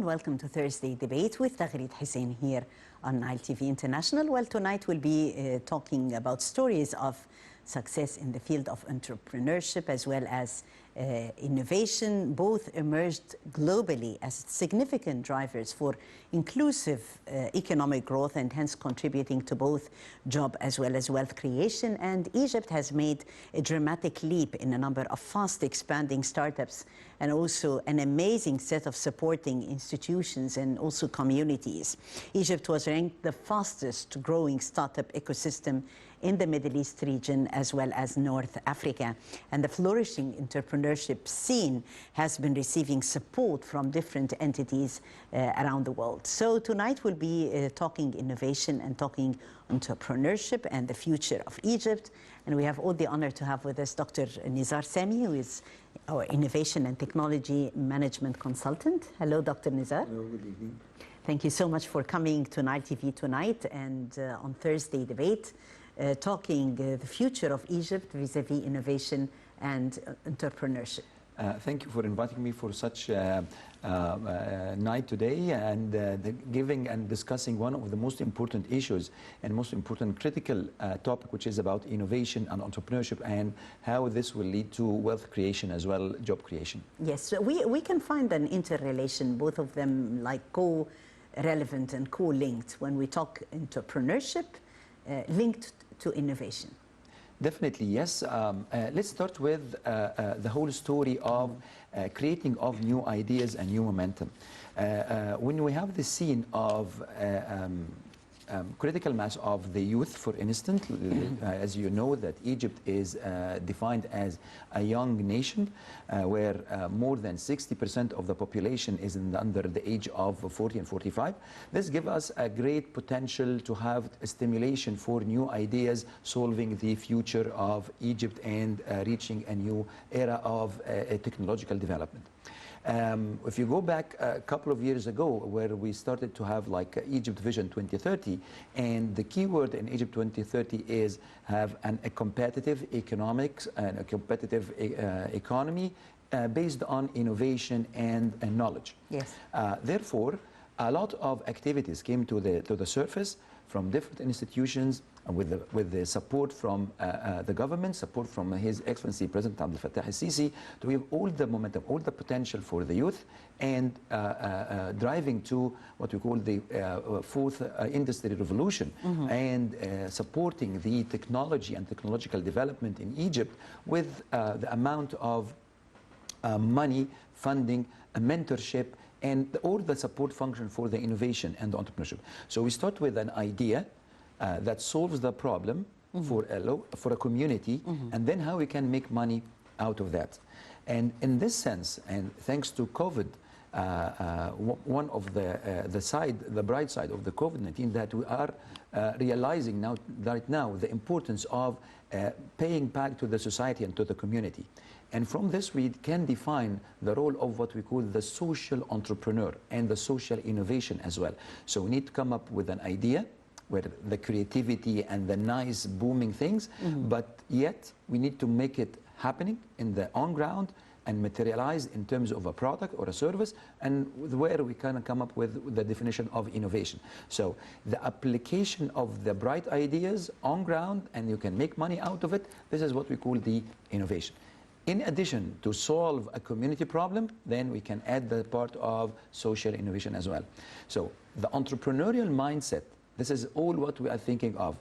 and welcome to Thursday Debate with Taghreed Hussein here on Nile TV International. Well, tonight we'll be talking about stories of success in the field of entrepreneurship as well as innovation. Both emerged globally as significant drivers for inclusive economic growth and hence contributing to both job as well as wealth creation. And Egypt has made a dramatic leap in a number of fast expanding startups and also an amazing set of supporting institutions and also communities. Egypt was ranked the fastest growing startup ecosystem in the Middle East region as well as North Africa. And the flourishing entrepreneurship scene has been receiving support from different entities around the world. So tonight we'll be talking innovation and talking entrepreneurship and the future of Egypt. And we have all the honor to have with us Dr. Nizar Samy, who is our Innovation and Technology Management Consultant. Hello, Dr. Nizar. Hello, good evening. Thank you so much for coming to Nile TV tonight and on Thursday Debate. Talking the future of Egypt vis-a-vis innovation and entrepreneurship. Thank you for inviting me for such a night today and giving and discussing one of the most important issues and most important critical topic, which is about innovation and entrepreneurship and how this will lead to wealth creation as well, job creation. Yes, so we can find an interrelation, both of them like co-relevant and co-linked when we talk entrepreneurship linked to innovation. Definitely, yes. Let's start with the whole story of creating of new ideas and new momentum. When we have the scene of critical mass of the youth, for instance, as you know that Egypt is defined as a young nation where more than 60% of the population is under the age of 40 and 45. This gives us a great potential to have a stimulation for new ideas, solving the future of Egypt and reaching a new era of technological development. If you go back a couple of years ago where we started to have like Egypt Vision 2030, and the key word in Egypt 2030 is have a competitive economics and a competitive economy based on innovation and knowledge. Yes. Therefore, a lot of activities came to the surface from different institutions with the support from the government, support from His Excellency President Abdel Fattah al-Sisi to give all the momentum, all the potential for the youth and driving to what we call the fourth industry revolution and supporting the technology and technological development in Egypt with the amount of money, funding, mentorship, and all the support function for the innovation and the entrepreneurship. So we start with an idea that solves the problem for a community, and then how we can make money out of that. And in this sense, and thanks to COVID, one of the bright side of the COVID-19 that we are realizing right now the importance of paying back to the society and to the community. And from this, we can define the role of what we call the social entrepreneur and the social innovation as well. So we need to come up with an idea where the creativity and the nice booming things, but yet we need to make it happening in the on ground and materialize in terms of a product or a service, and where we can come up with the definition of innovation. So the application of the bright ideas on ground, and you can make money out of it, this is what we call the innovation. In addition to solve a community problem, then we can add the part of social innovation as well. So the entrepreneurial mindset, this is all what we are thinking of.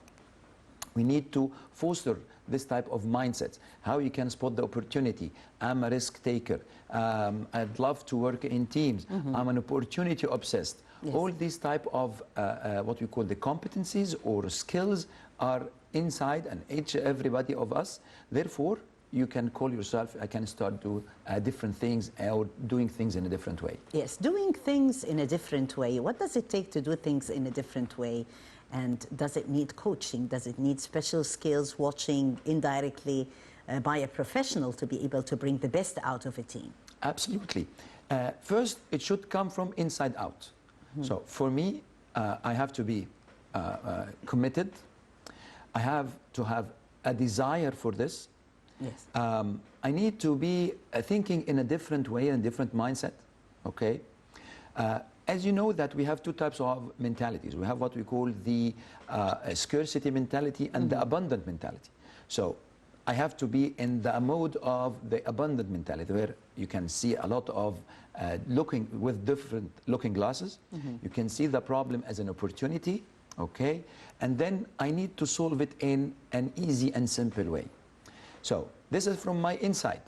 We need to foster this type of mindsets, how you can spot the opportunity. I'm a risk taker. I'd love to work in teams. I'm an opportunity obsessed. Yes. All these type of what we call the competencies or skills are inside and everybody of us. Therefore, you can call yourself, I can start do different things or doing things in a different way. Yes, doing things in a different way. What does it take to do things in a different way? And does it need coaching? Does it need special skills, watching indirectly by a professional to be able to bring the best out of a team? Absolutely. First, it should come from inside out. So for me, I have to be committed. I have to have a desire for this. Yes. I need to be thinking in a different way, in a different mindset, okay? As you know that we have two types of mentalities. We have what we call the scarcity mentality and the abundant mentality. So I have to be in the mode of the abundant mentality, where you can see a lot of looking with different looking glasses. You can see the problem as an opportunity, okay? And then I need to solve it in an easy and simple way. So this is from my inside.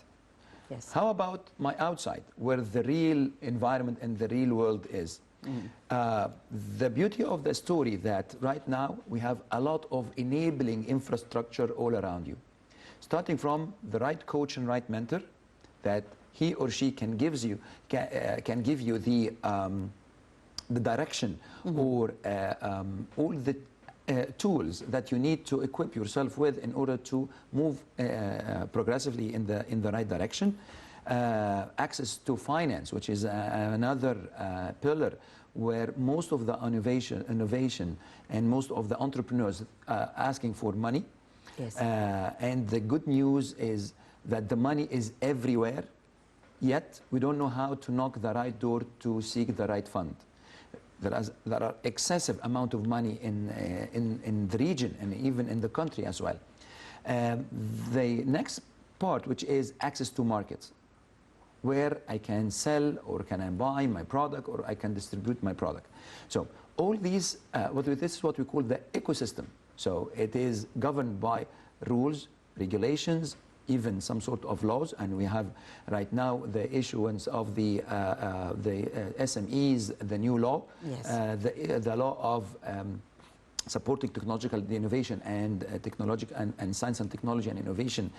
Yes. How about my outside, where the real environment and the real world is? The beauty of the story that right now we have a lot of enabling infrastructure all around you, starting from the right coach and right mentor, that he or she can give you the direction or all the tools that you need to equip yourself with in order to move progressively in the right direction. Access to finance, which is another pillar where most of the innovation and most of the entrepreneurs are asking for money. Yes. And the good news is that the money is everywhere, yet we don't know how to knock the right door to seek the right fund. There are excessive amount of money in the region and even in the country as well. The next part, which is access to markets, where I can sell or can I buy my product or I can distribute my product. So all these, this is what we call the ecosystem. So it is governed by rules, regulations, even some sort of laws, and we have right now the issuance of the SMEs, the new law, Yes. The law of supporting technological innovation and technological and science and technology and innovation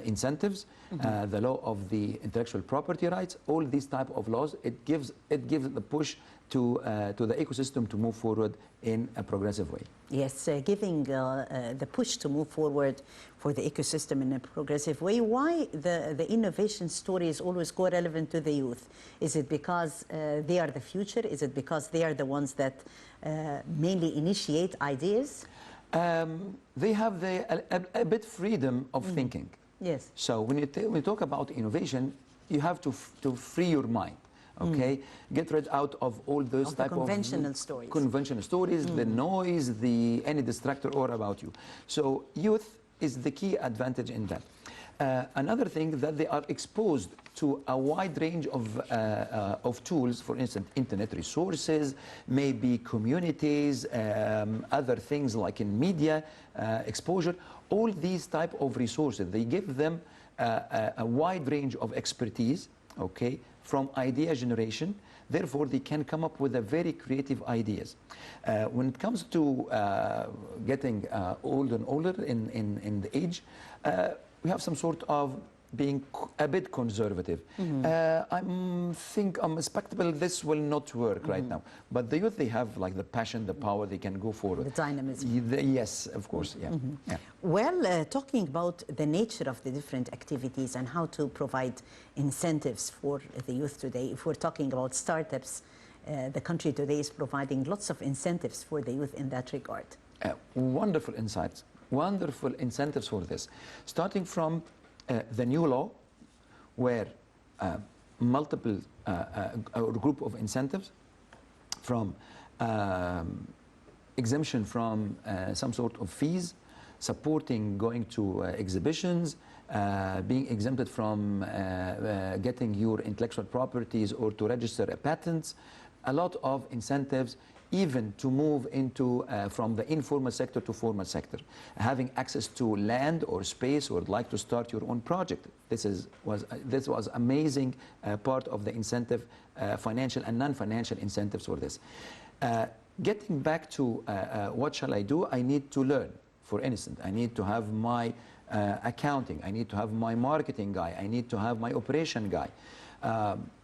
incentives, the law of the intellectual property rights. All these type of laws, it gives the push to the ecosystem to move forward in a progressive way. Yes, giving the push to move forward for the ecosystem in a progressive way. Why the innovation stories always go relevant to the youth? Is it because they are the future? Is it because they are the ones that mainly initiate ideas? They have a bit freedom of thinking. Yes. So when you talk about innovation, you have to free your mind. Okay, get rid out of all those type of conventional stories. Conventional stories, the noise, any distractor all about you. So youth is the key advantage in that. Another thing that they are exposed to a wide range of tools, for instance, internet resources, maybe communities, other things like in media exposure. All these type of resources, they give them a wide range of expertise, okay, from idea generation. Therefore, they can come up with a very creative ideas. When it comes to getting older and older in the age, we have some sort of being a bit conservative. I think I'm expectable this will not work right now. But the youth, they have like the passion, the power, they can go forward. The dynamism. Yes, of course, yeah. Yeah. Well, talking about the nature of the different activities and how to provide incentives for the youth today, if we're talking about startups, the country today is providing lots of incentives for the youth in that regard. Wonderful insights, wonderful incentives for this. Starting from the new law, where multiple or group of incentives from exemption from some sort of fees, supporting going to exhibitions, being exempted from getting your intellectual properties or to register a patent, a lot of incentives, even to move into from the informal sector to formal sector, having access to land or space, or like to start your own project. This was amazing part of the incentive, financial and non-financial incentives for this. Getting back to what shall I do? I need to learn. For instance, I need to have my accounting, I need to have my marketing guy, I need to have my operation guy.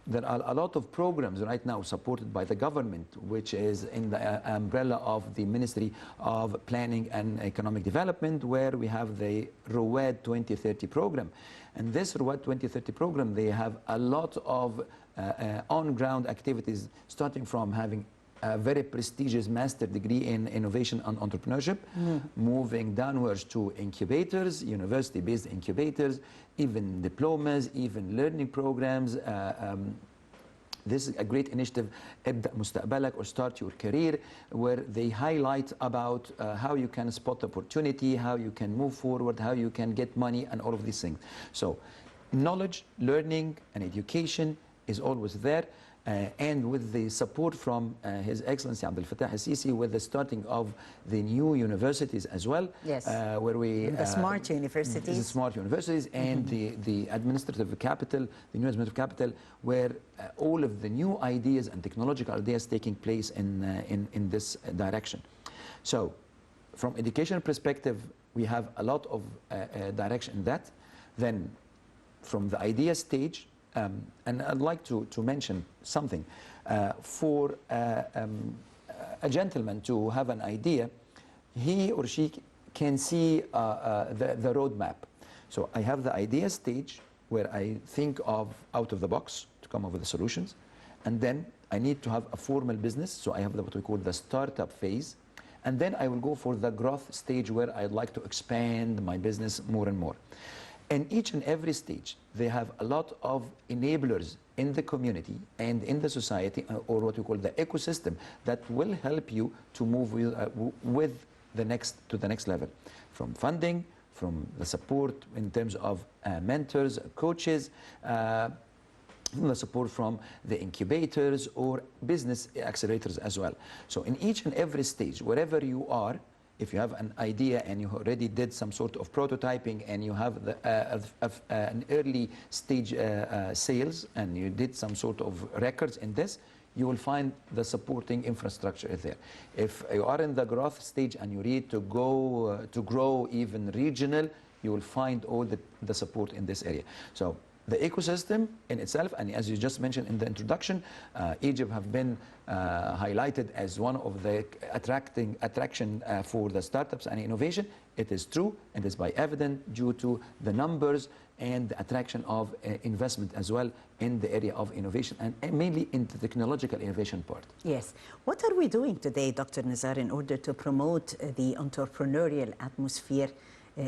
There are a lot of programs right now supported by the government, which is in the umbrella of the Ministry of Planning and Economic Development, where we have the ROAD 2030 program. And this ROAD 2030 program, they have a lot of on-ground activities, starting from having a very prestigious master degree in innovation and entrepreneurship, moving downwards to incubators, university-based incubators, even diplomas, even learning programs, This is a great initiative, ابدأ مستقبلك, or Start Your Career, where they highlight about how you can spot opportunity, how you can move forward, how you can get money, and all of these things. So knowledge, learning, and education is always there. And with the support from His Excellency Abdel Fattah al-Sisi, with the starting of the new universities as well, Yes. where we the smart universities, the smart universities, and the administrative capital, the new administrative capital, where all of the new ideas and technological ideas taking place in this direction. So, from education perspective, we have a lot of direction in that. Then, from the idea stage. And I'd like to mention something. For a gentleman to have an idea, he or she can see the roadmap. So I have the idea stage where I think of out of the box to come up with the solutions. And then I need to have a formal business. So I have what we call the startup phase. And then I will go for the growth stage where I'd like to expand my business more and more. In each and every stage, they have a lot of enablers in the community and in the society, or what we call the ecosystem, that will help you to move to the next level. From funding, from the support in terms of mentors, coaches, the support from the incubators or business accelerators as well. So in each and every stage, wherever you are, if you have an idea and you already did some sort of prototyping and you have an early stage sales and you did some sort of records in this, you will find the supporting infrastructure there. If you are in the growth stage and you need to go to grow even regional, you will find all the support in this area. So the ecosystem in itself, and as you just mentioned in the introduction, Egypt have been highlighted as one of the attraction for the startups and innovation. It is true, and is by evident due to the numbers and the attraction of investment as well in the area of innovation, and mainly in the technological innovation part. Yes. What are we doing today, Dr. Nizar, in order to promote the entrepreneurial atmosphere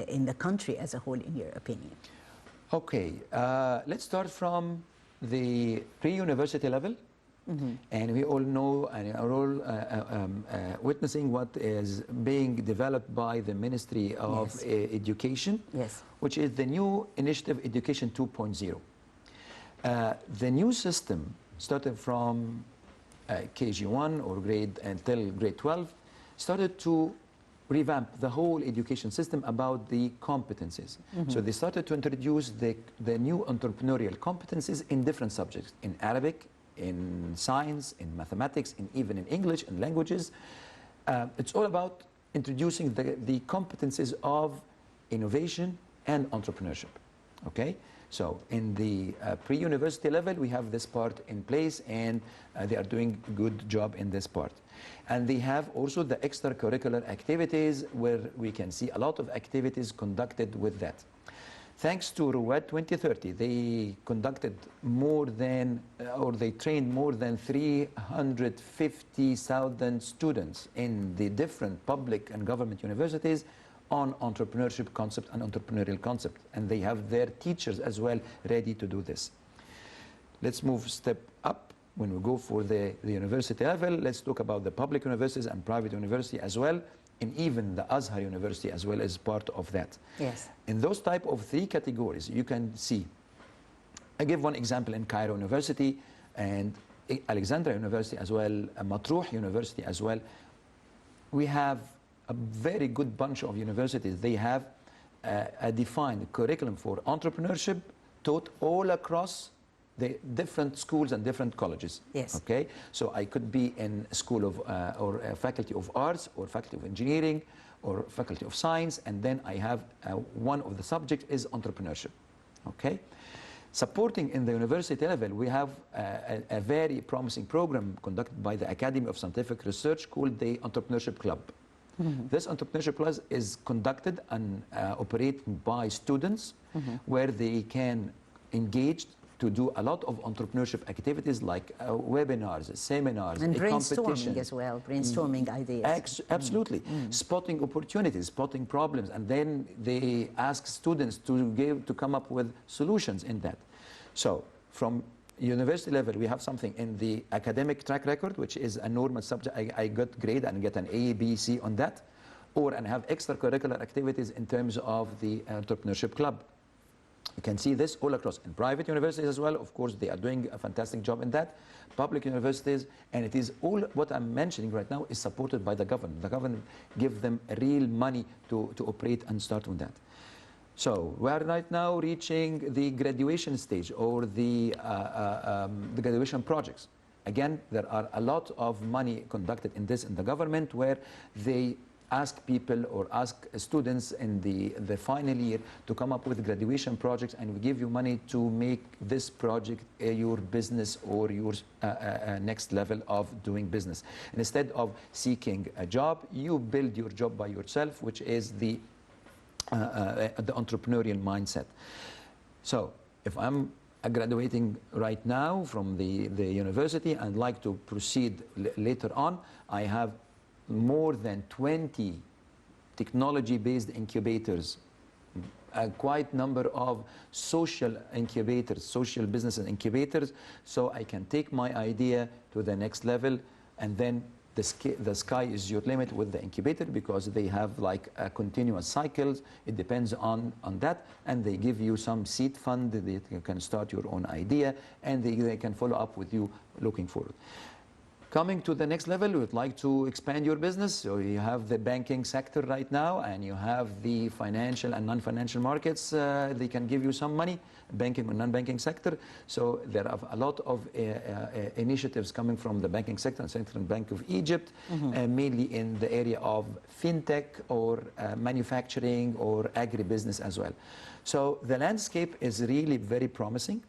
in the country as a whole, in your opinion? Okay, let's start from the pre-university level. And we all know and are all witnessing what is being developed by the Ministry of Education, which is the new initiative Education 2.0. The new system started from KG1 or grade until grade 12, started to revamp the whole education system about the competencies. So they started to introduce the new entrepreneurial competencies in different subjects, in Arabic, in science, in mathematics, and even in English and languages. It's all about introducing the competencies of innovation and entrepreneurship. Okay? So in the pre-university level, we have this part in place, and they are doing a good job in this part. And they have also the extracurricular activities, where we can see a lot of activities conducted with that. Thanks to Ruwad 2030, they conducted more than, or they trained more than 350,000 students in the different public and government universities on entrepreneurship concept and entrepreneurial concept. And they have their teachers as well ready to do this. Let's move step up. When we go for the university level, let's talk about the public universities and private university as well, and even the Azhar University as well as part of that. Yes. In those type of three categories, you can see, I give one example in Cairo University and Alexandria University as well, Matruh University as well. We have a very good bunch of universities. They have a defined curriculum for entrepreneurship taught all across the different schools and different colleges. Yes. Okay. So I could be in a school of or a faculty of arts or faculty of engineering or faculty of science, and then I have one of the subjects is entrepreneurship. Okay. Supporting in the university level, we have a very promising program conducted by the Academy of Scientific Research called the Entrepreneurship Club. This entrepreneurship class is conducted and operated by students where they can engage to do a lot of entrepreneurship activities like webinars, seminars, and brainstorming as well, brainstorming ideas. Absolutely. Spotting opportunities, spotting problems, and then they ask students to come up with solutions in that. So from university level, we have something in the academic track record, which is a normal subject. I got grade and get an A, B, C on that, or and have extracurricular activities in terms of the entrepreneurship club. You can see this all across in private universities as well. Of course, they are doing a fantastic job in that. Public universities, and it is all what I'm mentioning right now is supported by the government. The government give them real money to operate and start on that. So we are right now reaching the graduation stage or the graduation projects. Again, there are a lot of money conducted in this in the government where they ask people or ask students in the final year to come up with graduation projects, and we give you money to make this project your business or your next level of doing business. And instead of seeking a job, you build your job by yourself, which is the entrepreneurial mindset. So if I'm graduating right now from the university and like to proceed later on, I have more than 20 technology-based incubators, a quite number of social incubators, social business incubators, so I can take my idea to the next level, and then the sky is your limit with the incubator, because they have like a continuous cycles. It depends on that, and they give you some seed fund that you can start your own idea, and they can follow up with you looking forward. Coming to the next level, we would like to expand your business. So you have the banking sector right now, and you have the financial and non-financial markets. They can give you some money, banking and non-banking sector. So there are a lot of initiatives coming from the banking sector and Central Bank of Egypt, mainly in the area of fintech or manufacturing or agribusiness as well. So the landscape is really very promising.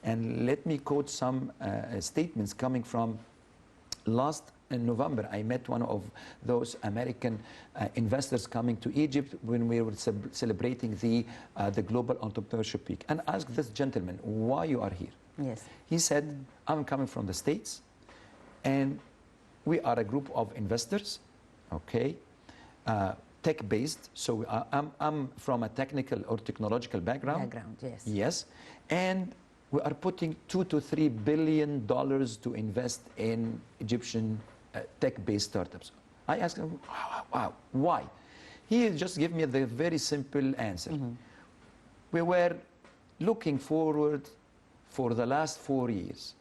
And let me quote some statements coming from last in November. I met one of those American investors coming to Egypt when we were celebrating the Global Entrepreneurship Week, and asked this gentleman, why you are here? Yes. He said, I'm coming from the States, and we are a group of investors, okay, tech-based. So I'm from a technical or technological background. Yes. Yes, and we are putting $2 to $3 billion to invest in Egyptian tech-based startups. I asked him, wow, why? He just gave me the very simple answer. We were looking forward for the last 4 years.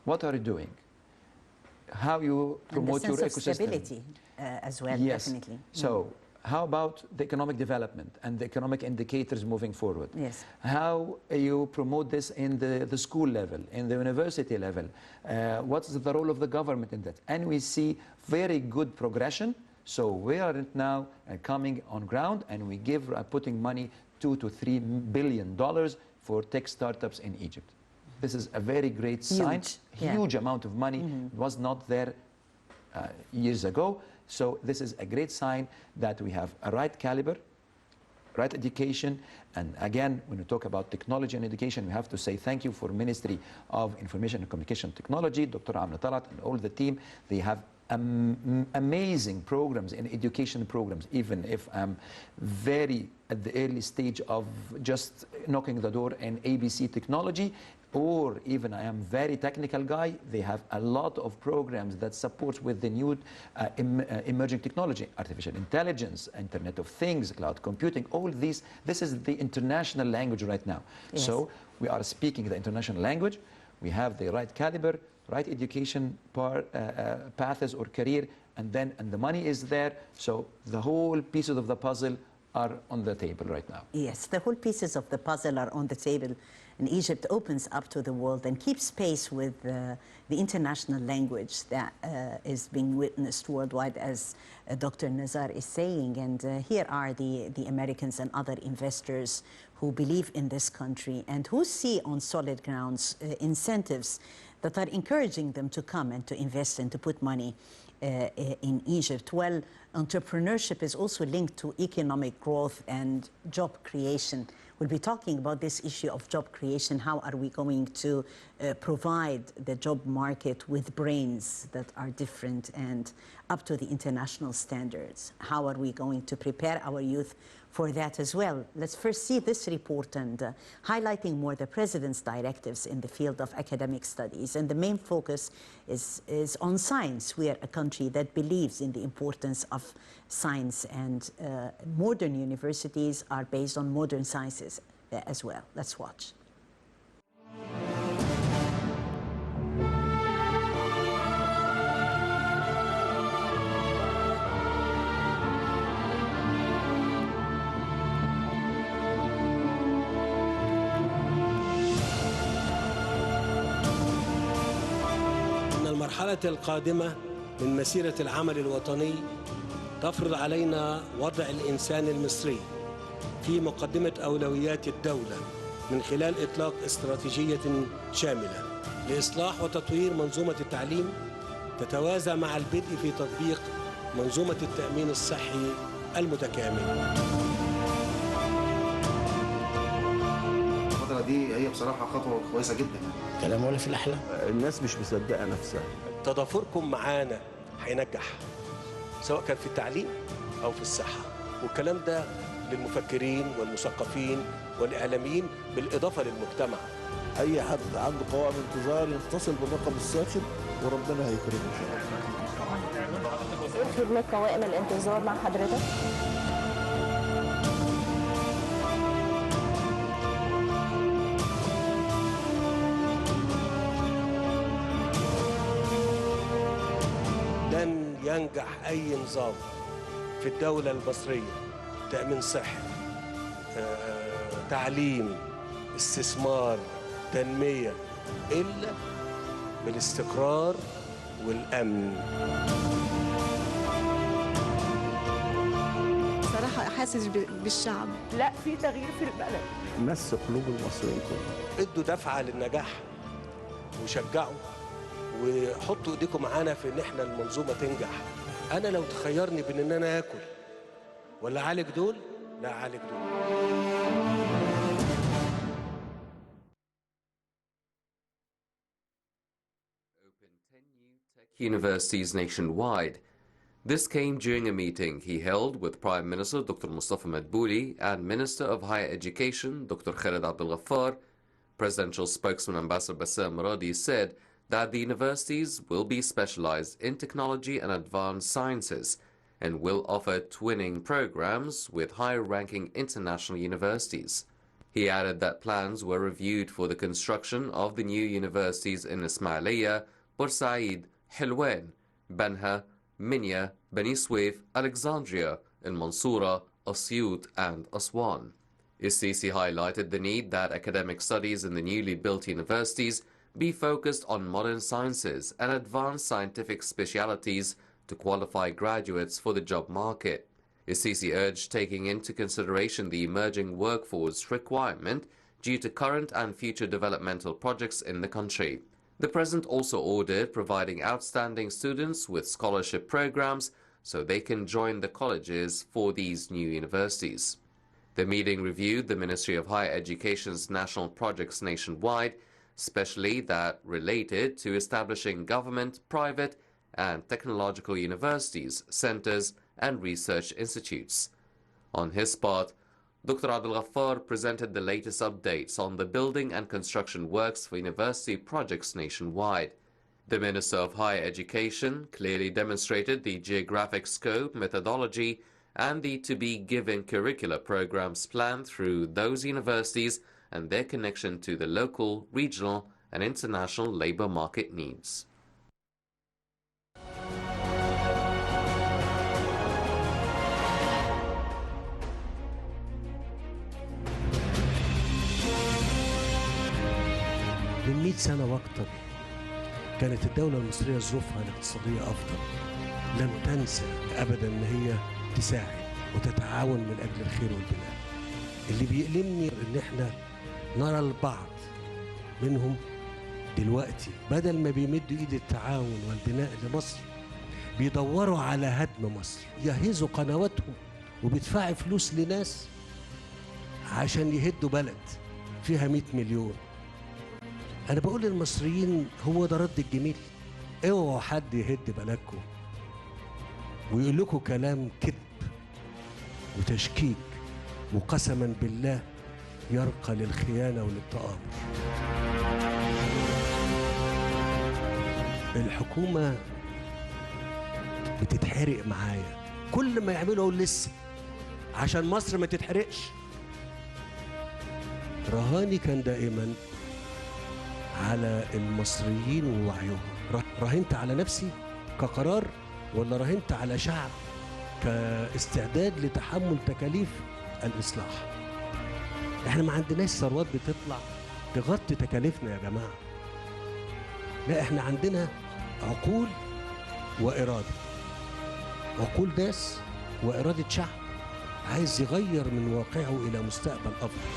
What are you doing? How you promote your ecosystem? And the sense of stability as well, yes. Definitely. So how about the economic development and the economic indicators moving forward? Yes. How you promote this in the school level, in the university level? What's the role of the government in that? And we see very good progression. So we are now coming on ground, and we putting money $2 to $3 billion for tech startups in Egypt. This is a very great sign. Huge amount of money. Was not there years ago. So this is a great sign that we have a right caliber, right education. And again, when we talk about technology and education, we have to say thank you for Ministry of Information and Communication Technology, Dr. Amna Talat and all the team. They have amazing programs in education programs, even if I'm very at the early stage of just knocking the door in ABC technology, or even I am very technical guy. They have a lot of programs that support with the new emerging technology, artificial intelligence, Internet of Things, cloud computing, all these. This is the international language right now. Yes. So we are speaking the international language. We have the right caliber, right education paths or career, and the money is there. So the whole pieces of the puzzle are on the table right now. Yes, the whole pieces of the puzzle are on the table, and Egypt opens up to the world and keeps pace with the international language that is being witnessed worldwide, as Dr. Nizar is saying. And here are the Americans and other investors who believe in this country and who see on solid grounds incentives that are encouraging them to come and to invest and to put money in Egypt. Well, entrepreneurship is also linked to economic growth and job creation. We'll be talking about this issue of job creation. How are we going to provide the job market with brains that are different and up to the international standards? How are we going to prepare our youth for that as well? Let's first see this report and highlighting more the President's directives in the field of academic studies. And the main focus is on science. We are a country that believes in the importance of science, and modern universities are based on modern sciences as well. Let's watch. المرحلة القادمة من مسيرة العمل الوطني تفرض علينا وضع الإنسان المصري في مقدمة أولويات الدولة من خلال إطلاق استراتيجية شاملة لإصلاح وتطوير منظومة التعليم تتوازى مع البدء في تطبيق منظومة التأمين الصحي المتكامل. الفترة دي هي بصراحة خطوة كويسة جدا. كلام ولا في الأحلام. الناس مش مصدقة نفسها. تضافركم معانا هينجح، سواء كان في التعليم أو في الصحة، والكلام ده للمفكرين والمثقفين والإعلاميين بالإضافة للمجتمع. أي حد عنده قوائم انتظار يتصل بالرقم الساخن وربنا هيكرمه إن شاء الله. خدمة قوائم الانتظار مع حضرتك. لن ينجح أي نظام في الدولة المصرية، تأمين صحي، تعليم، استثمار، تنمية، إلا بالاستقرار والأمن. صراحة حاسس بالشعب، لا في تغيير في البلد. مس قلوب المصريين كلهم. ادوا دفعة للنجاح وشجعوا وحطوا ايديكم معانا في ان احنا المنظومة تنجح. انا لو تخيرني بين ان انا اكل ولا اعالج دول، لا اعالج دول. Universities nationwide. This came during a meeting he held with Prime Minister Dr. Mustafa Madbouli and Minister of Higher Education Dr. Khaled Abdel Ghaffar. Presidential spokesman Ambassador Bassam Maradi said that the universities will be specialized in technology and advanced sciences and will offer twinning programs with high-ranking international universities. He added that plans were reviewed for the construction of the new universities in Ismailiyah, Bursaid, Hilwan, Banha, Minya, Bani Suef, Alexandria, Al-Mansoura, Asyut and Aswan. Sisi highlighted the need that academic studies in the newly built universities be focused on modern sciences and advanced scientific specialities to qualify graduates for the job market. Sisi urged taking into consideration the emerging workforce requirement due to current and future developmental projects in the country. The President also ordered providing outstanding students with scholarship programs so they can join the colleges for these new universities. The meeting reviewed the Ministry of Higher Education's national projects nationwide, especially that related to establishing government, private, and technological universities, centers, and research institutes. On his part, Dr. Abdel Ghaffar presented the latest updates on the building and construction works for university projects nationwide. The Minister of Higher Education clearly demonstrated the geographic scope, methodology, and the to-be-given curricular programs planned through those universities and their connection to the local, regional, and international labor market needs. من 100 سنة واكثر كانت الدولة المصرية ظروفها الاقتصادية أفضل. لم تنسى أبدا أن هي تساعد وتتعاون من أجل الخير والبناء. اللي بيألمني إن إحنا نرى البعض منهم دلوقتي بدل ما بيمدوا إيد التعاون والبناء لمصر بيدوروا على هدم مصر، يجهزوا قنواتهم وبيدفعوا فلوس لناس عشان يهدوا بلد فيها 100 مليون. انا بقول للمصريين هو ده رد الجميل. اوعوا حد يهد بلدكم ويقول لكم كلام كذب وتشكيك وقسما بالله يرقى للخيانه وللتآمر. الحكومه بتتحرق معايا، كل ما يعملوا لسه عشان مصر ما تتحرقش. رهاني كان دائما على المصريين ووعيهم. راهنت على نفسي كقرار ولا راهنت على شعب كاستعداد لتحمل تكاليف الإصلاح؟ احنا ما عندناش ثروات بتطلع تغطي تكاليفنا يا جماعة. لا، احنا عندنا عقول وإرادة، عقول ناس وإرادة شعب عايز يغير من واقعه إلى مستقبل أفضل.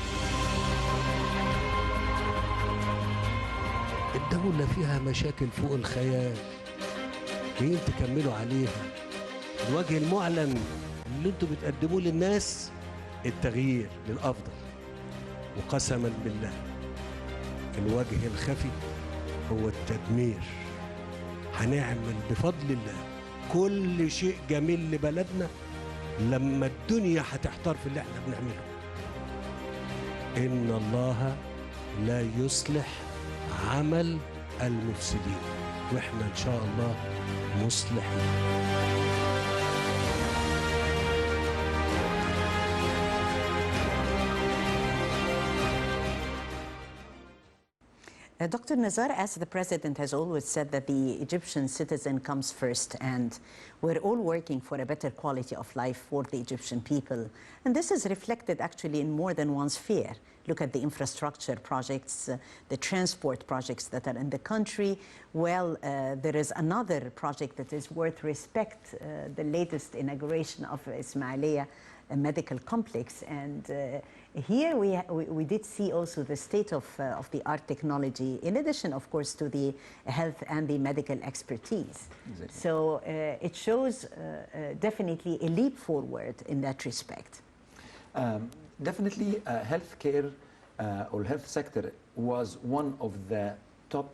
الدولة فيها مشاكل فوق الخيال، مين تكملوا عليها؟ الوجه المعلن اللي انتوا بتقدموه للناس التغيير للأفضل، وقسما بالله الوجه الخفي هو التدمير. هنعمل بفضل الله كل شيء جميل لبلدنا لما الدنيا هتحتار في اللي احنا بنعمله. إن الله لا يصلح عمل المفسدين، واحنا ان شاء الله مصلحين. Dr. Nizar, as the President has always said that the Egyptian citizen comes first, and we're all working for a better quality of life for the Egyptian people. And this is reflected actually in more than one sphere. Look at the infrastructure projects, the transport projects that are in the country. Well, there is another project that is worth respect, the latest inauguration of Ismailia medical complex. And here we did see also the state of the art technology, in addition, of course, to the health and the medical expertise. Exactly. So it shows definitely a leap forward in that respect. Definitely, healthcare or health sector was one of the top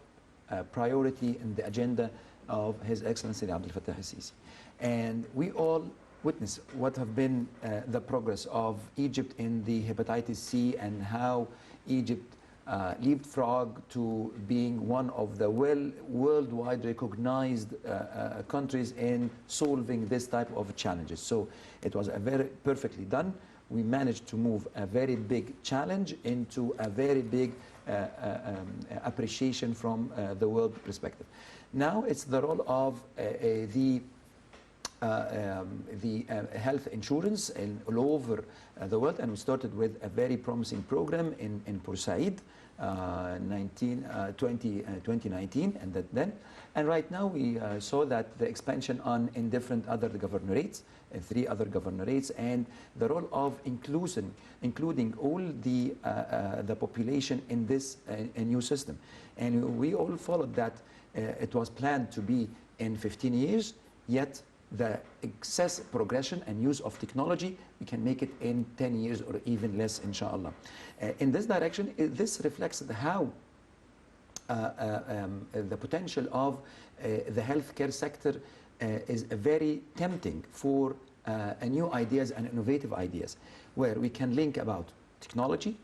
priority in the agenda of His Excellency Abdel Fattah al-Sisi. And we all witness what have been the progress of Egypt in the hepatitis C and how Egypt leapfrog to being one of the worldwide recognized countries in solving this type of challenges. So it was a very perfectly done. We managed to move a very big challenge into a very big appreciation from the world perspective. Now it's the role of the health insurance all over the world, and we started with a very promising program in Port Said 2019, and right now we saw that the expansion in different other governorates, 3 other governorates, and the role of including all the population in this new system. And we all followed that it was planned to be in 15 years, yet the excess progression and use of technology, we can make it in 10 years or even less, inshallah. In this direction, this reflects how the potential of the healthcare sector is very tempting for new ideas and innovative ideas, where we can link about technology,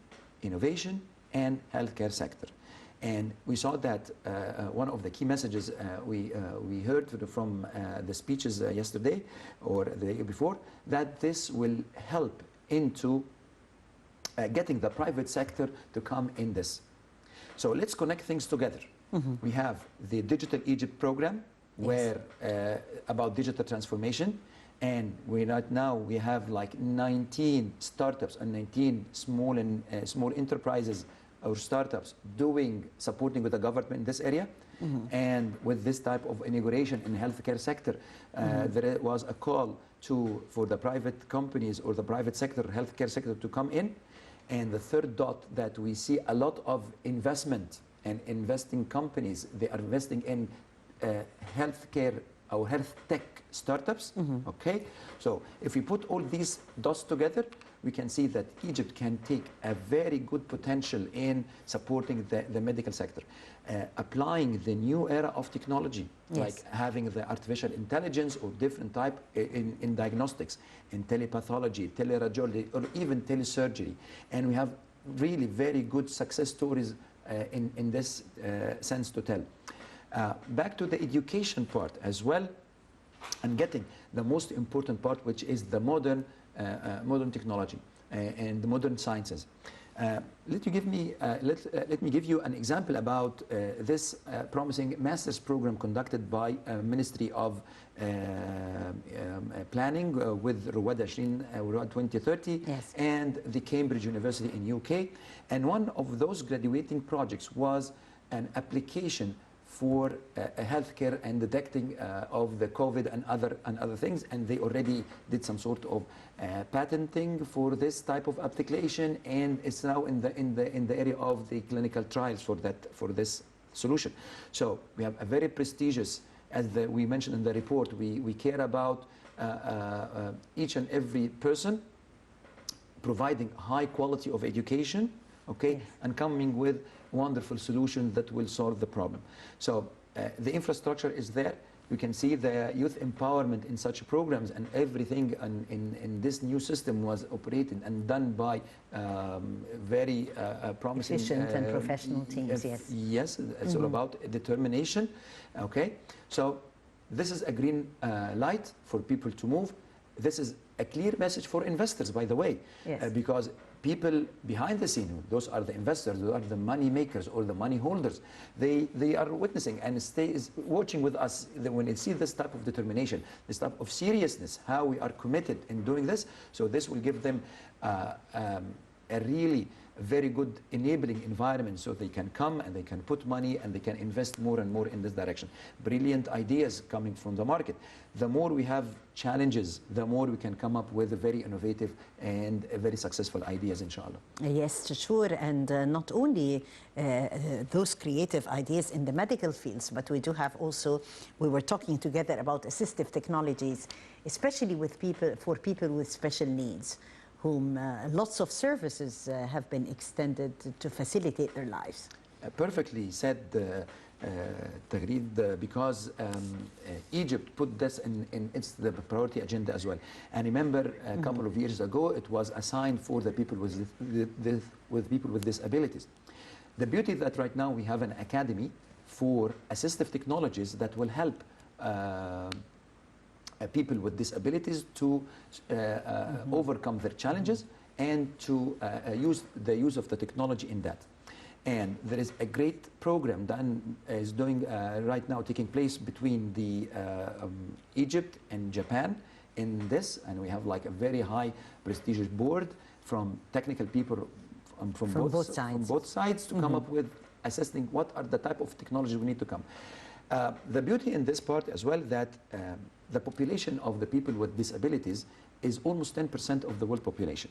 innovation, and healthcare sector. And we saw that one of the key messages we heard from the speeches yesterday or the day before, that this will help into getting the private sector to come in this. So let's connect things together. Mm-hmm. We have the Digital Egypt program, where about digital transformation, and right now we have like 19 startups and 19 small enterprises or startups supporting with the government in this area. Mm-hmm. And with this type of inauguration in the healthcare sector, there was a call for the private companies or the private sector, healthcare sector, to come in. And the third dot, that we see a lot of investment and investing companies, they are investing in healthcare or health tech startups. Mm-hmm. Okay, so if we put all these dots together, we can see that Egypt can take a very good potential in supporting the medical sector. Applying the new era of technology, like having the artificial intelligence or different type in diagnostics, in telepathology, teleradiology, or even telesurgery. And we have really very good success stories in this sense to tell. Back to the education part as well, and getting the most important part, which is the modern technology and the modern sciences. Let me give you an example about this promising master's program conducted by Ministry of Planning with Ruwad 2030 and the Cambridge University in UK. And one of those graduating projects was an application for healthcare and detecting of the COVID and other things, and they already did some sort of patenting for this type of application, and it's now in the area of the clinical trials for this solution. So we have a very prestigious, as we mentioned in the report, we care about each and every person, providing high quality of education, okay, and coming with wonderful solutions that will solve the problem. So the infrastructure is there. You can see the youth empowerment in such programs, and everything in this new system was operated and done by very promising, efficient and professional teams. Yes, it's all about determination. Okay, so this is a green light for people to move. This is a clear message for investors, by the way, because people behind the scene, those are the investors, those are the money makers or the money holders. They are witnessing and is watching with us when they see this type of determination, this type of seriousness, how we are committed in doing this. So this will give them a really very good enabling environment, so they can come and they can put money and they can invest more and more in this direction. Brilliant ideas coming from the market. The more we have challenges, the more we can come up with very innovative and very successful ideas, inshallah. Yes, sure. And not only those creative ideas in the medical fields, but we do have also, we were talking together about assistive technologies, especially for people with special needs, whom lots of services have been extended to facilitate their lives. Perfectly said, Tagreed, because Egypt put this in its the priority agenda as well. And remember, a couple of years ago, it was assigned for the people with people with disabilities. The beauty that right now we have an academy for assistive technologies that will help people with disabilities to overcome their challenges and to use of the technology in that. And there is a great program that is right now taking place between the Egypt and Japan in this, and we have like a very high prestigious board from technical people from both sides to come up with assessing what are the type of technology we need to come. The beauty in this part as well that the population of the people with disabilities is almost 10% of the world population.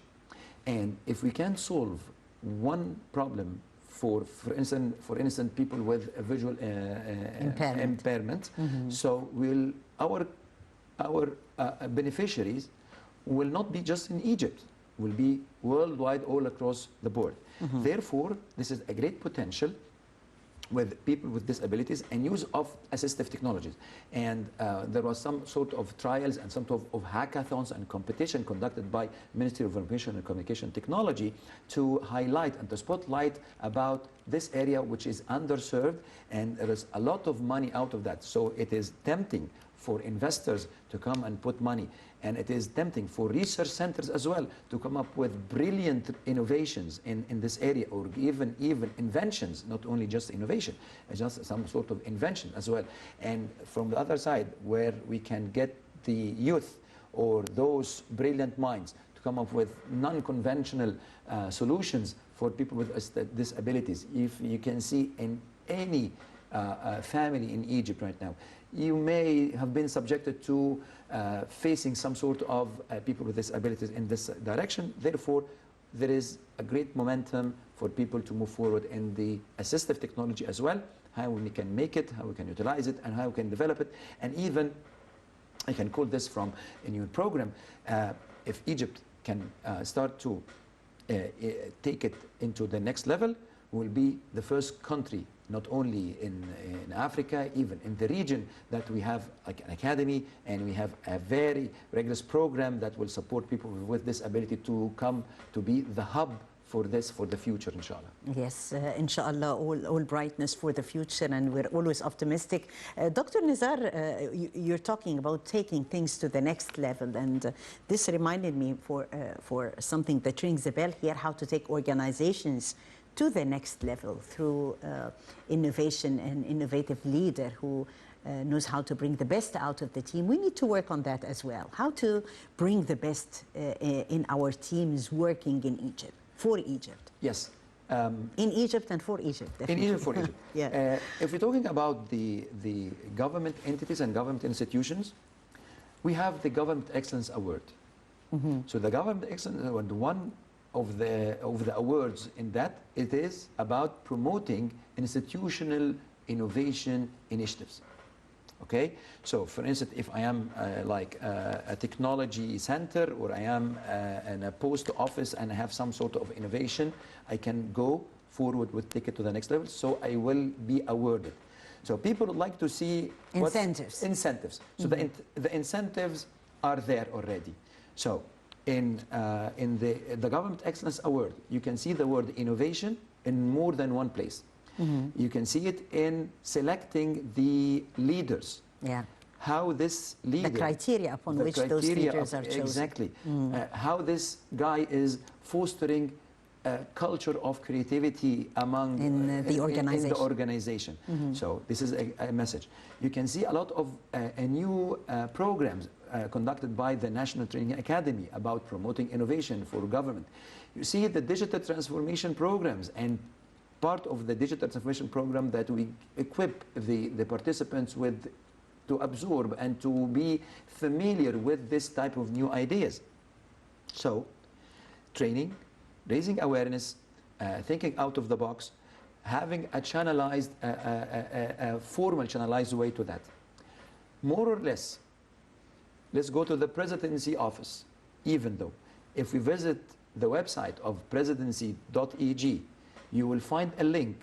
And if we can solve one problem for instance, people with a visual impairment, so our beneficiaries will not be just in Egypt, will be worldwide, all across the board. Therefore, this is a great potential with people with disabilities and use of assistive technologies. And there was some sort of trials and some sort of hackathons and competition conducted by Ministry of Information and Communication Technology to highlight and to spotlight about this area which is underserved, and there is a lot of money out of that. So it is tempting for investors to come and put money. And it is tempting for research centers as well to come up with brilliant innovations in this area, or even inventions, not only just innovation, just some sort of invention as well. And from the other side, where we can get the youth or those brilliant minds to come up with non-conventional solutions for people with disabilities. If you can see in any family in Egypt right now, you may have been subjected to facing some sort of people with disabilities in this direction. Therefore, there is a great momentum for people to move forward in the assistive technology as well, how we can make it, how we can utilize it, and how we can develop it. And even, I can call this from a new program, if Egypt can start to take it into the next level, will be the first country, not only in Africa, even in the region, that we have like an academy and we have a very rigorous program that will support people with this ability to come to be the hub for this, for the future, inshallah. Yes, inshallah, all brightness for the future, and we're always optimistic. Dr. Nizar, you're talking about taking things to the next level, and this reminded me for something that rings a bell here, how to take organizations to the next level through innovation and innovative leader who knows how to bring the best out of the team. We need to work on that as well, how to bring the best in our teams working in Egypt. For Egypt. Yes. In Egypt and for Egypt. Definitely. In Egypt, for Egypt. Yeah. If we're talking about the government entities and government institutions, we have the Government Excellence Award. So the Government Excellence Award, one of the awards in that, it is about promoting institutional innovation initiatives. Okay, so for instance, if I am like a technology center, or I am in a post office and I have some sort of innovation, I can go forward with take it to the next level, so I will be awarded. So people would like to see incentives. Incentives. So the incentives are there already. So in the Government Excellence Award, you can see the word innovation in more than one place. You can see it in selecting the leaders. Yeah. How this leader... The criteria upon which those leaders are chosen. Exactly. How this guy is fostering a culture of creativity among... In the organization. So this is a message. You can see a lot of new programs conducted by the National Training Academy about promoting innovation for government. You see the digital transformation programs, and part of the digital transformation program that we equip the participants with to absorb and to be familiar with this type of new ideas. So training, raising awareness, thinking out of the box, having a channelized, a formal channelized way to that. More or less, let's go to the presidency office, even though if we visit the website of presidency.eg, you will find a link,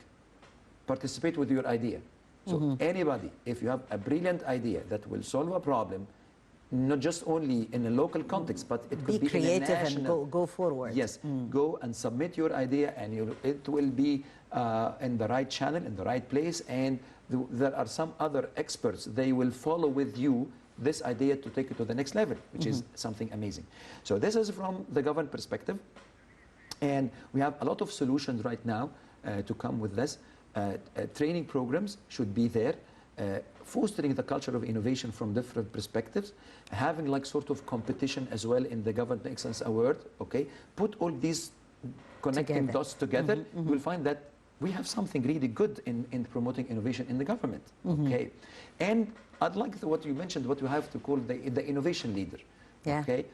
participate with your idea. So anybody, if you have a brilliant idea that will solve a problem, not just only in a local context, but it could be creative in a national, and go forward. Yes, go and submit your idea, and it will be in the right channel, in the right place, and there are some other experts, they will follow with you this idea to take it to the next level, which is something amazing. So this is from the government perspective. And we have a lot of solutions right now to come with this. Training programs should be there, fostering the culture of innovation from different perspectives, having like sort of competition as well in the Government Excellence Award, okay? Put all these connecting dots together, you will find that we have something really good in promoting innovation in the government, okay? And I'd like what you mentioned, what you have to call the innovation leader, okay?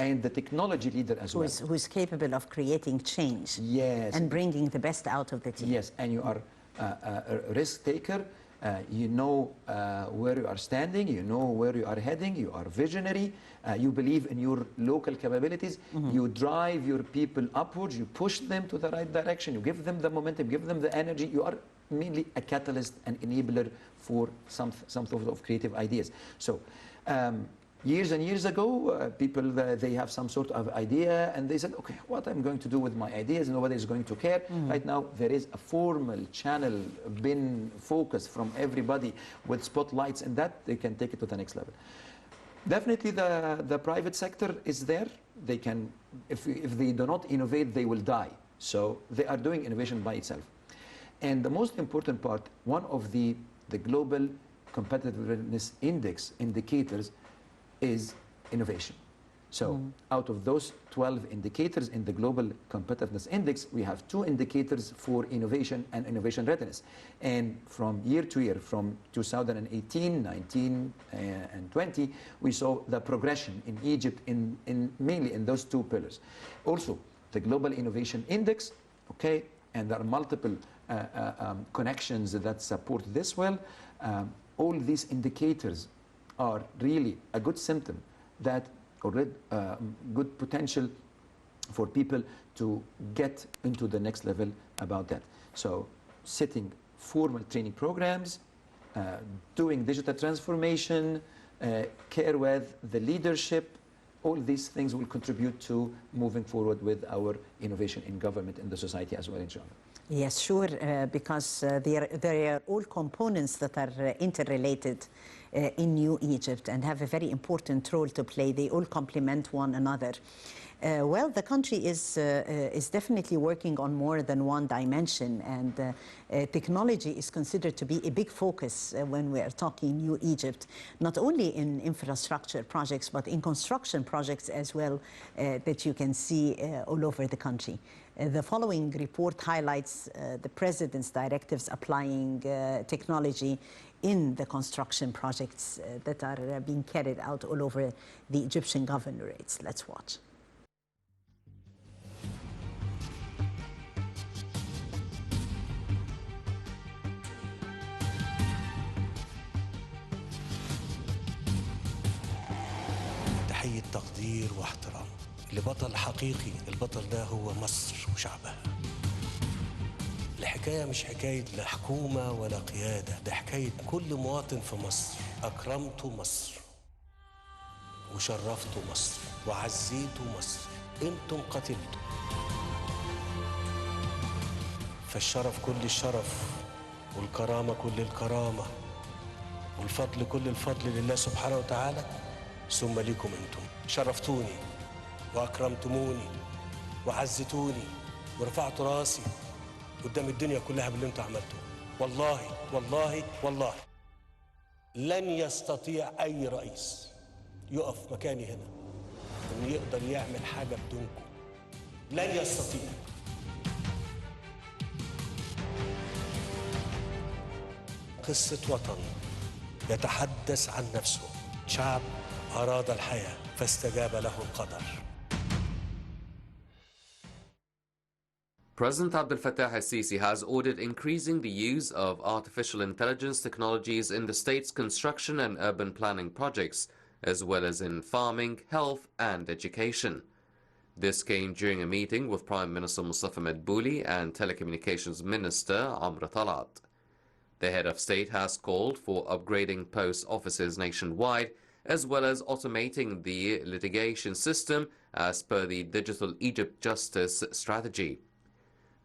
And the technology leader as well. Who's capable of creating change. Yes. And bringing the best out of the team. Yes, and you are a risk taker. You know where you are standing, you know where you are heading, you are visionary, you believe in your local capabilities, you drive your people upwards, you push them to the right direction, you give them the momentum, give them the energy, you are mainly a catalyst and enabler for some sort of creative ideas. So, years and years ago, people, they have some sort of idea and they said, okay, what I'm going to do with my ideas, nobody is going to care. Right now, there is a formal channel been focused from everybody with spotlights, and that they can take it to the next level. Definitely the private sector is there. They can, if they do not innovate, they will die. So they are doing innovation by itself. And the most important part, one of the global competitiveness index indicators is innovation. So out of those 12 indicators in the Global Competitiveness Index, we have 2 indicators for innovation and innovation readiness. And from year to year, from 2018, 19, and 20, we saw the progression in Egypt mainly in those 2 pillars. Also, the Global Innovation Index, okay, and there are multiple connections that support this well. All these indicators are really a good symptom that already good potential for people to get into the next level about that. So setting formal training programs, doing digital transformation, care with the leadership, all these things will contribute to moving forward with our innovation in government and the society as well, inshallah. Yes, sure, because they are all components that are interrelated in New Egypt and have a very important role to play. They all complement one another. Well, the country is definitely working on more than one dimension, and technology is considered to be a big focus when we are talking New Egypt, not only in infrastructure projects, but in construction projects as well, that you can see all over the country. The following report highlights the President's directives applying technology in the construction projects that are being carried out all over the Egyptian governorates. Let's watch. تحية تقدير واحترام لبطل حقيقي. البطل ده هو مصر وشعبها. الحكاية مش حكاية لا حكومة ولا قيادة، ده حكاية كل مواطن في مصر. أكرمت مصر وشرفت مصر وعزيت مصر، انتم قتلتم. فالشرف كل الشرف والكرامة كل الكرامة والفضل كل الفضل لله سبحانه وتعالى، ثم ليكم انتم. شرفتوني واكرمتموني وعزتوني ورفعت راسي قدام الدنيا كلها باللي انتم عملتوه. والله والله والله لن يستطيع اي رئيس يقف مكاني هنا انه يقدر يعمل حاجه بدونكم. لن يستطيع. قصه وطن يتحدث عن نفسه، شعب أراد الحياة فاستجاب له القدر. President Abdel Fattah al-Sisi has ordered increasing the use of artificial intelligence technologies in the state's construction and urban planning projects, as well as in farming, health and education. This came during a meeting with Prime Minister Mustafa Madbouli and Telecommunications Minister Amr Talat. The head of state has called for upgrading post offices nationwide, as well as automating the litigation system as per the Digital Egypt Justice Strategy.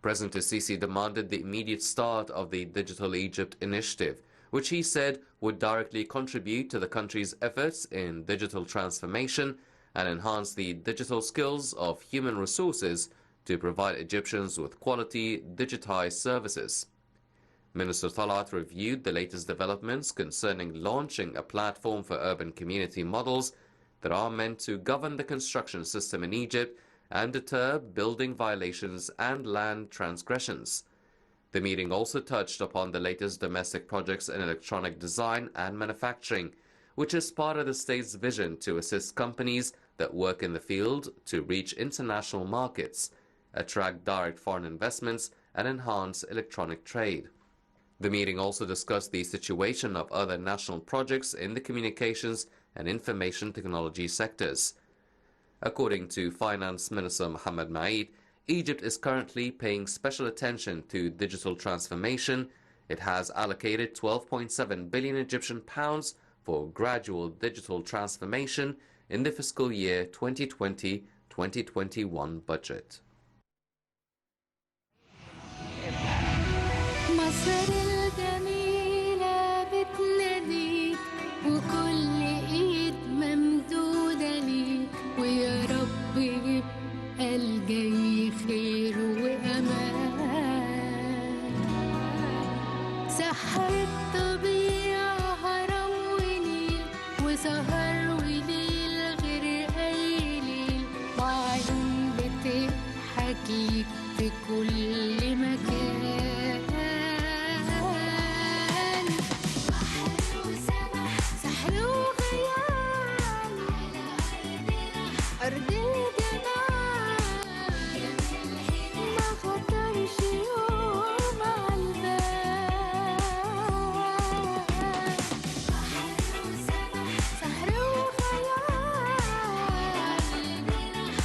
President al-Sisi demanded the immediate start of the Digital Egypt initiative, which he said would directly contribute to the country's efforts in digital transformation and enhance the digital skills of human resources to provide Egyptians with quality digitized services. Minister Talat reviewed the latest developments concerning launching a platform for urban community models that are meant to govern the construction system in Egypt and deter building violations and land transgressions. The meeting also touched upon the latest domestic projects in electronic design and manufacturing, which is part of the state's vision to assist companies that work in the field to reach international markets, attract direct foreign investments, and enhance electronic trade. The meeting also discussed the situation of other national projects in the communications and information technology sectors. According to Finance Minister Mohammed Maid, Egypt is currently paying special attention to digital transformation. It has allocated 12.7 billion Egyptian pounds for gradual digital transformation in the fiscal year 2020-2021 budget. الجاي خير وأمان سحر الطبيعة هرم ونيل وسهر وليل غير أي ليل وعيون بتضحك ليك في كل مكان بحر وسمح سحر وخيال على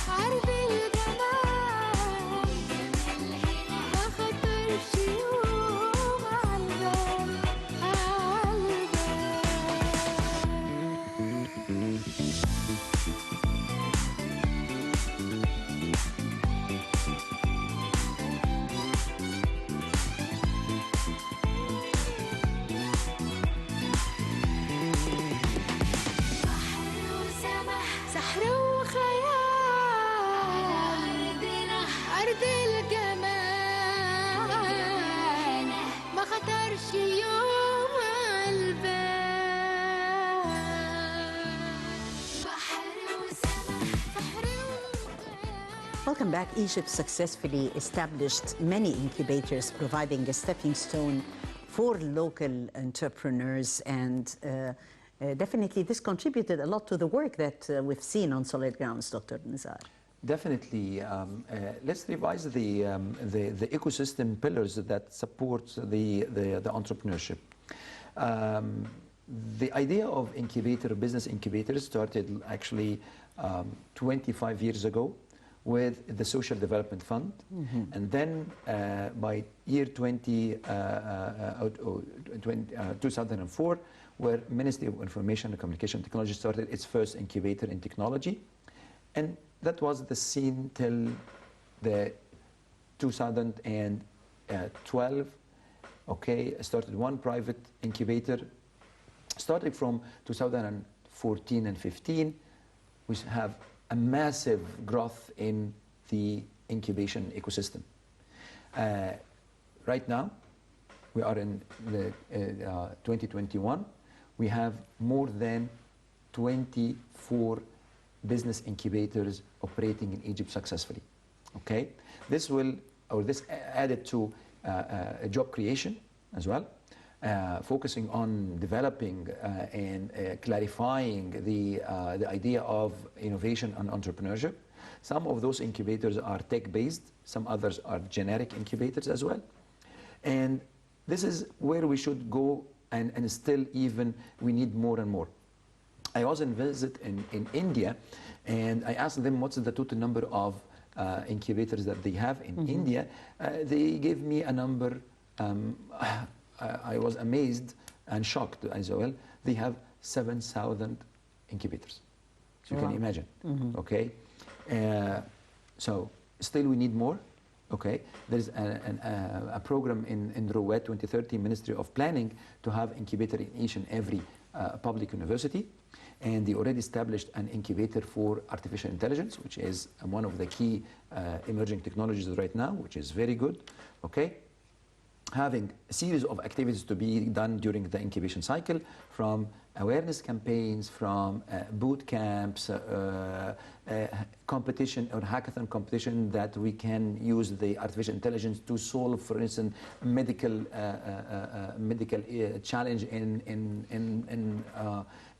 أرض الجمال سحر وخيال أرض الجمال ما خطرش يوم البال بحر وسما سحر Welcome back. Egypt successfully established many incubators, providing a stepping stone for local entrepreneurs, and definitely this contributed a lot to the work that we've seen on solid grounds, Dr. Nizar. Definitely. Let's revise the ecosystem pillars that support the entrepreneurship. The idea of business incubators started actually 25 years ago with the Social Development Fund. And then by year 2004, where Ministry of Information and Communication Technology started its first incubator in technology. And that was the scene till the 2012. Okay, started one private incubator. Starting from 2014 and 15, we have a massive growth in the incubation ecosystem. Right now, we are in the 2021. We have more than 24 business incubators operating in Egypt successfully. Okay, this added to job creation as well, focusing on developing and clarifying the idea of innovation and entrepreneurship. Some of those incubators are tech-based, some others are generic incubators as well. And this is where we should go, and still even we need more and more. I was in visit in India, and I asked them what's the total number of incubators that they have in India. They gave me a number. I was amazed and shocked as well. They have 7,000 incubators. So you can imagine. Okay, so still we need more. Okay, there's a program in Ruwais 2030 Ministry of Planning to have incubator in each and every public university, and they already established an incubator for artificial intelligence, which is one of the key emerging technologies right now, which is very good. Okay, having a series of activities to be done during the incubation cycle, from awareness campaigns, from boot camps, competition or hackathon competition that we can use the artificial intelligence to solve, for instance, medical challenge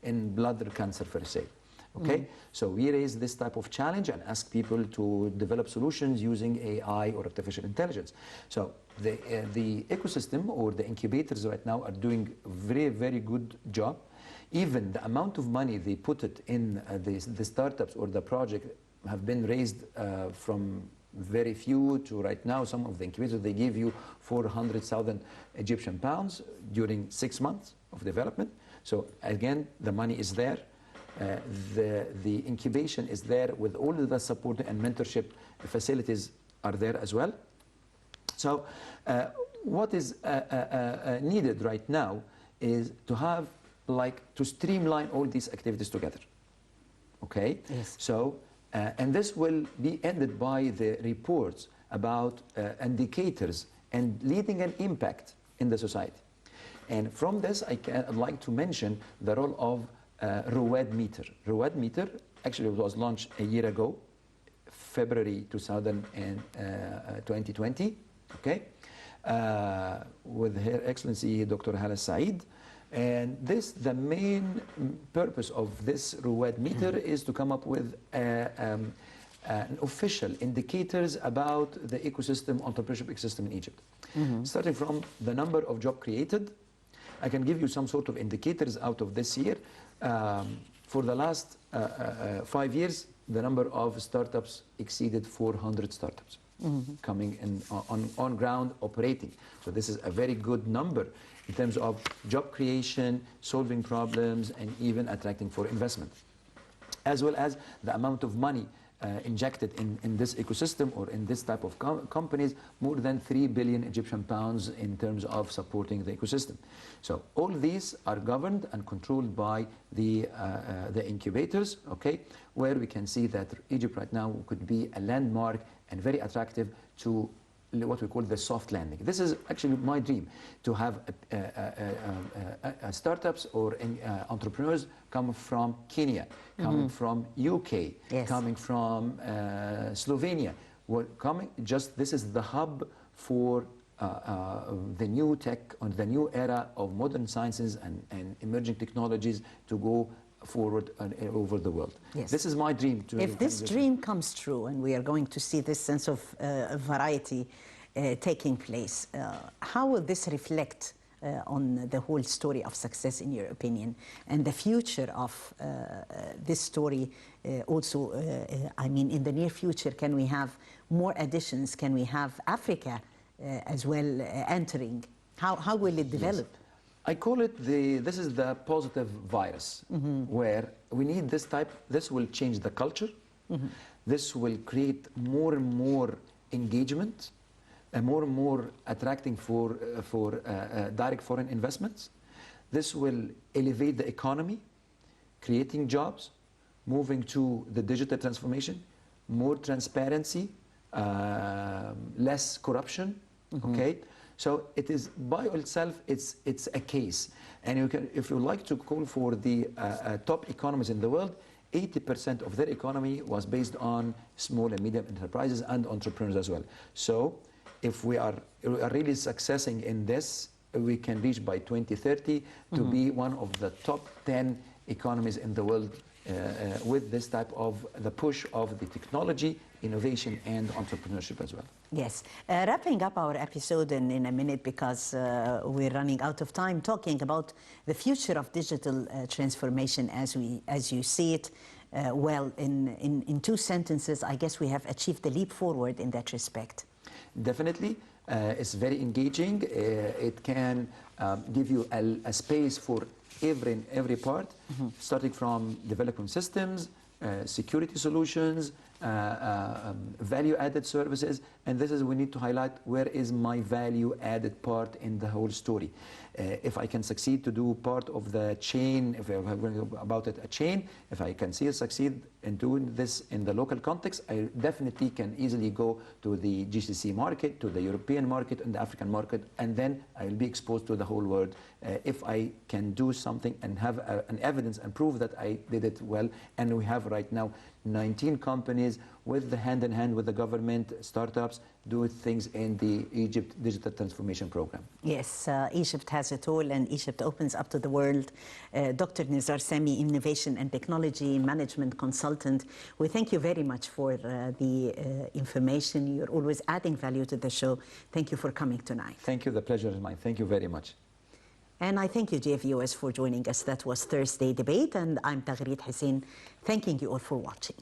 in bladder cancer, per se. Okay, so we raise this type of challenge and ask people to develop solutions using AI or artificial intelligence. So the ecosystem or the incubators right now are doing very, very good job. Even the amount of money they put it in the startups or the project have been raised from very few to right now. Some of the incubators, they give you 400,000 Egyptian pounds during 6 months of development. So again, the money is there. The incubation is there with all of the support and mentorship facilities are there as well. So what is needed right now is to have to streamline all these activities together. Okay? Yes. So, and this will be ended by the reports about indicators and leading an impact in the society. And from this, I'd like to mention the role of Ruwais Meter. Ruwais Meter actually was launched a year ago, February 2020, okay, with Her Excellency Dr. Hala Said. And the main purpose of this Ruwais Meter is to come up with an official indicators about the entrepreneurship ecosystem in Egypt. Starting from the number of jobs created, I can give you some sort of indicators out of this year. For the last 5 years, the number of startups exceeded 400 startups coming in on ground operating. So this is a very good number in terms of job creation, solving problems, and even attracting for investment. As well as the amount of money injected in this ecosystem or in this type of companies more than 3 billion Egyptian pounds in terms of supporting the ecosystem. So all these are governed and controlled by the incubators, okay, where we can see that Egypt right now could be a landmark and very attractive to what we call the soft landing. This is actually my dream, to have startups or entrepreneurs come from Kenya, coming from UK, Yes. coming from Slovenia. This is the hub for the new tech and the new era of modern sciences and emerging technologies to go forward over the world. Yes. This is my dream. If this dream comes true and we are going to see this sense of variety taking place, how will this reflect on the whole story of success, in your opinion, and the future of this story also? I mean, in the near future, can we have more additions? Can we have Africa as well entering? How will it develop? Yes. I call it this is the positive virus, where we need this will change the culture. This will create more and more engagement, and more attracting for direct foreign investments. This will elevate the economy, creating jobs, moving to the digital transformation, more transparency, less corruption, okay? So it is by itself, it's a case. And you can, if you like to call for the top economies in the world, 80% of their economy was based on small and medium enterprises and entrepreneurs as well. So if we are really successing in this, we can reach by 2030 to be one of the top 10 economies in the world with this type of the push of the technology, innovation, and entrepreneurship as well. Yes. Wrapping up our episode in a minute, because we're running out of time, talking about the future of digital transformation as you see it. Well, in two sentences, I guess we have achieved the leap forward in that respect. Definitely. It's very engaging. It can give you a space for every part, starting from development systems, security solutions, value-added services, and this is we need to highlight where is my value-added part in the whole story. If I can succeed to do part of the chain, if we're going about it a chain, if I can succeed in doing this in the local context, I definitely can easily go to the GCC market, to the European market, and the African market, and then I will be exposed to the whole world. If I can do something and have an evidence and prove that I did it well, and we have right now 19 companies with the hand-in-hand with the government, startups, do things in the Egypt Digital Transformation Program. Yes, Egypt has it all, and Egypt opens up to the world. Dr. Nizar Samy, Innovation and Technology Management Consultant, we thank you very much for the information. You're always adding value to the show. Thank you for coming tonight. Thank you. The pleasure is mine. Thank you very much. And I thank you, dear viewers, for joining us. That was Thursday Debate, and I'm Taghreed Hussein, thanking you all for watching.